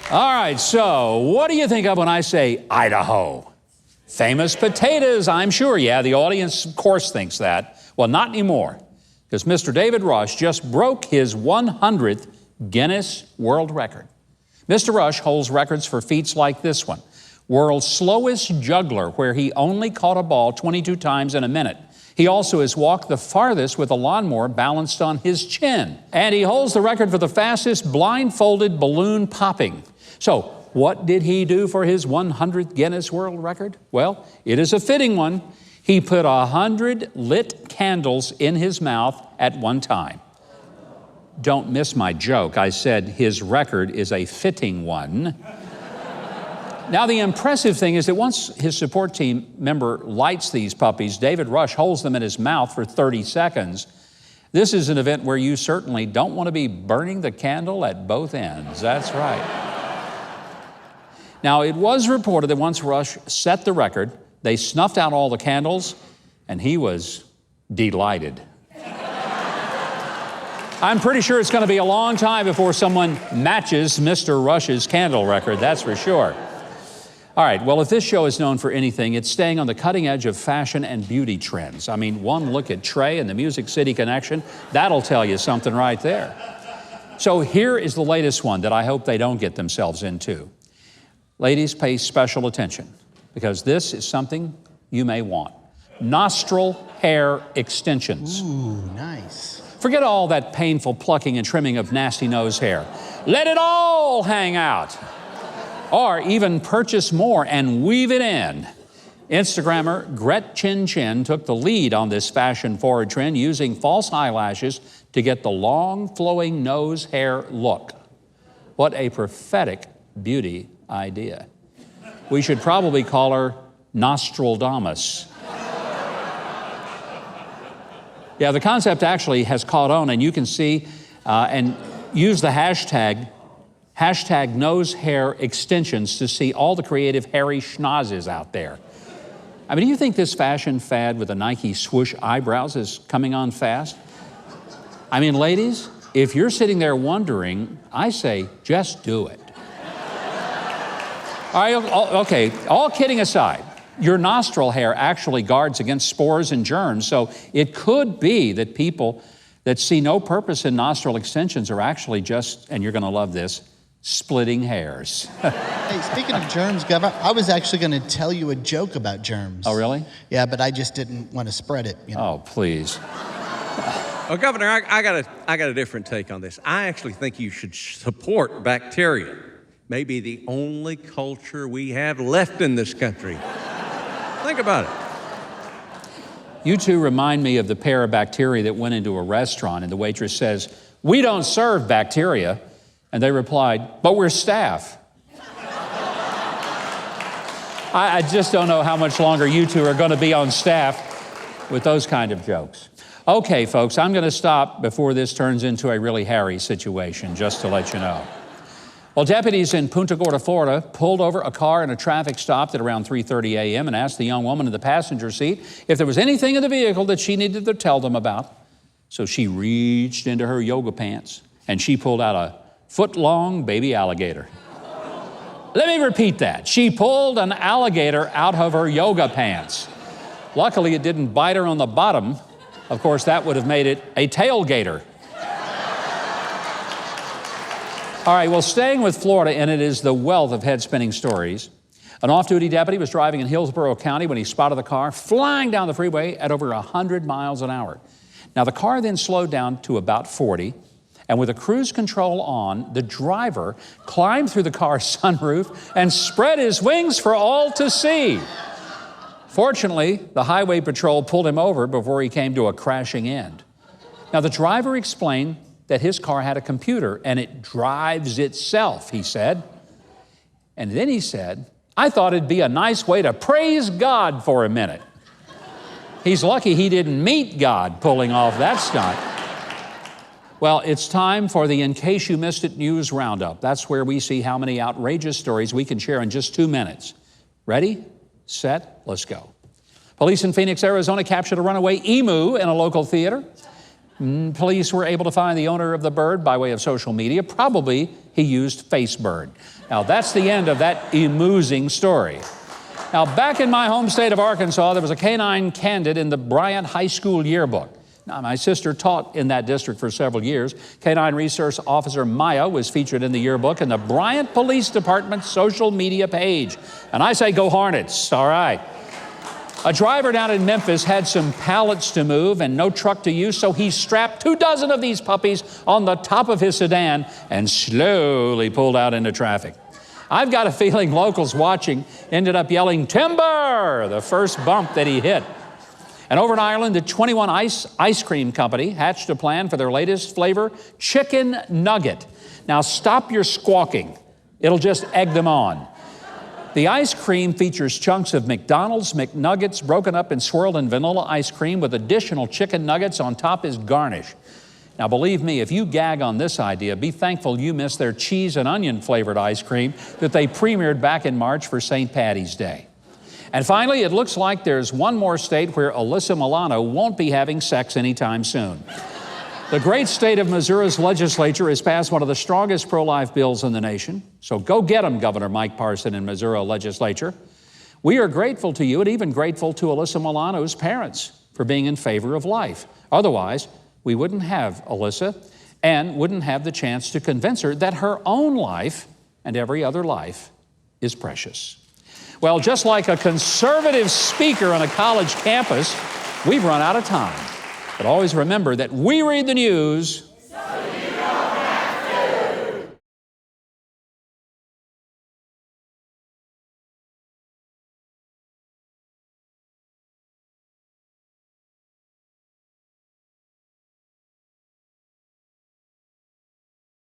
All right, so what do you think of when I say Idaho? Famous potatoes, I'm sure. Yeah, the audience, of course, thinks that. Well, not anymore, because Mr. David Rush just broke his 100th Guinness World Record. Mr. Rush holds records for feats like this one. World's slowest juggler, where he only caught a ball 22 times in a minute. He also has walked the farthest with a lawnmower balanced on his chin. And he holds the record for the fastest blindfolded balloon popping. So, what did he do for his 100th Guinness World Record? Well, it is a fitting one. He put 100 lit candles in his mouth at one time. Don't miss my joke. I said his record is a fitting one. Now, the impressive thing is that once his support team member lights these puppies, David Rush holds them in his mouth for 30 seconds. This is an event where you certainly don't want to be burning the candle at both ends. That's right. Now, it was reported that once Rush set the record, they snuffed out all the candles, and he was delighted. I'm pretty sure it's going to be a long time before someone matches Mr. Rush's candle record, that's for sure. All right, well, if this show is known for anything, it's staying on the cutting edge of fashion and beauty trends. I mean, one look at Trey and the Music City connection, that'll tell you something right there. So here is the latest one that I hope they don't get themselves into. Ladies, pay special attention, because this is something you may want. Nostril hair extensions. Ooh, nice. Forget all that painful plucking and trimming of nasty nose hair. Let it all hang out. Or even purchase more and weave it in. Instagrammer Gret Chin Chin took the lead on this fashion-forward trend using false eyelashes to get the long, flowing nose hair look. What a prophetic beauty idea. We should probably call her Nostradamus. Yeah, the concept actually has caught on, and you can see and use the hashtag nose hair extensions to see all the creative hairy schnozzes out there. I mean, do you think this fashion fad with the Nike swoosh eyebrows is coming on fast? I mean, ladies, if you're sitting there wondering, I say, just do it. All right, okay, all kidding aside, your nostril hair actually guards against spores and germs, so it could be that people that see no purpose in nostril extensions are actually just, and you're going to love this, splitting hairs. Hey, speaking of germs, Governor, I was actually going to tell you a joke about germs. Oh, really? Yeah, but I just didn't want to spread it. You know? Oh, please. Well, Governor, I got a different take on this. I actually think you should support bacteria. Maybe the only culture we have left in this country. Think about it. You two remind me of the pair of bacteria that went into a restaurant and the waitress says, "We don't serve bacteria." And they replied, "But we're staff." I just don't know how much longer you two are going to be on staff with those kind of jokes. Okay, folks, I'm going to stop before this turns into a really hairy situation, just to let you know. Well, deputies in Punta Gorda, Florida, pulled over a car in a traffic stop at around 3:30 a.m. and asked the young woman in the passenger seat if there was anything in the vehicle that she needed to tell them about. So she reached into her yoga pants and she pulled out a foot-long baby alligator. Let me repeat that. She pulled an alligator out of her yoga pants. Luckily, it didn't bite her on the bottom. Of course, that would have made it a tailgater. All right, well, staying with Florida, and it is the wealth of head-spinning stories. An off-duty deputy was driving in Hillsborough County when he spotted the car flying down the freeway at over 100 miles an hour. Now, the car then slowed down to about 40, and with a cruise control on, the driver climbed through the car's sunroof and spread his wings for all to see. Fortunately, the highway patrol pulled him over before he came to a crashing end. Now, the driver explained that his car had a computer and it drives itself, he said. And then he said, "I thought it'd be a nice way to praise God for a minute." He's lucky he didn't meet God pulling off that stunt. Well, it's time for the In Case You Missed It News Roundup. That's where we see how many outrageous stories we can share in just 2 minutes. Ready, set, let's go. Police in Phoenix, Arizona captured a runaway emu in a local theater. Police were able to find the owner of the bird by way of social media. Probably he used FaceBird. Now, that's the end of that amusing story. Now, back in my home state of Arkansas, there was a canine candid in the Bryant High School yearbook. Now, my sister taught in that district for several years. Canine Resource Officer Maya was featured in the yearbook in the Bryant Police Department social media page. And I say, go Hornets, all right. A driver down in Memphis had some pallets to move and no truck to use, so he strapped 24 of these puppies on the top of his sedan and slowly pulled out into traffic. I've got a feeling locals watching ended up yelling, "Timber!" the first bump that he hit. And over in Ireland, the 21 Ice Cream Company hatched a plan for their latest flavor, chicken nugget. Now stop your squawking. It'll just egg them on. The ice cream features chunks of McDonald's McNuggets broken up and swirled in vanilla ice cream with additional chicken nuggets on top as garnish. Now believe me, if you gag on this idea, be thankful you missed their cheese and onion flavored ice cream that they premiered back in March for St. Patty's Day. And finally, it looks like there's one more state where Alyssa Milano won't be having sex anytime soon. The great state of Missouri's legislature has passed one of the strongest pro-life bills in the nation. So go get them, Governor Mike Parson in Missouri legislature. We are grateful to you and even grateful to Alyssa Milano's parents for being in favor of life. Otherwise, we wouldn't have Alyssa and wouldn't have the chance to convince her that her own life and every other life is precious. Well, just like a conservative speaker on a college campus, we've run out of time. But always remember that we read the news,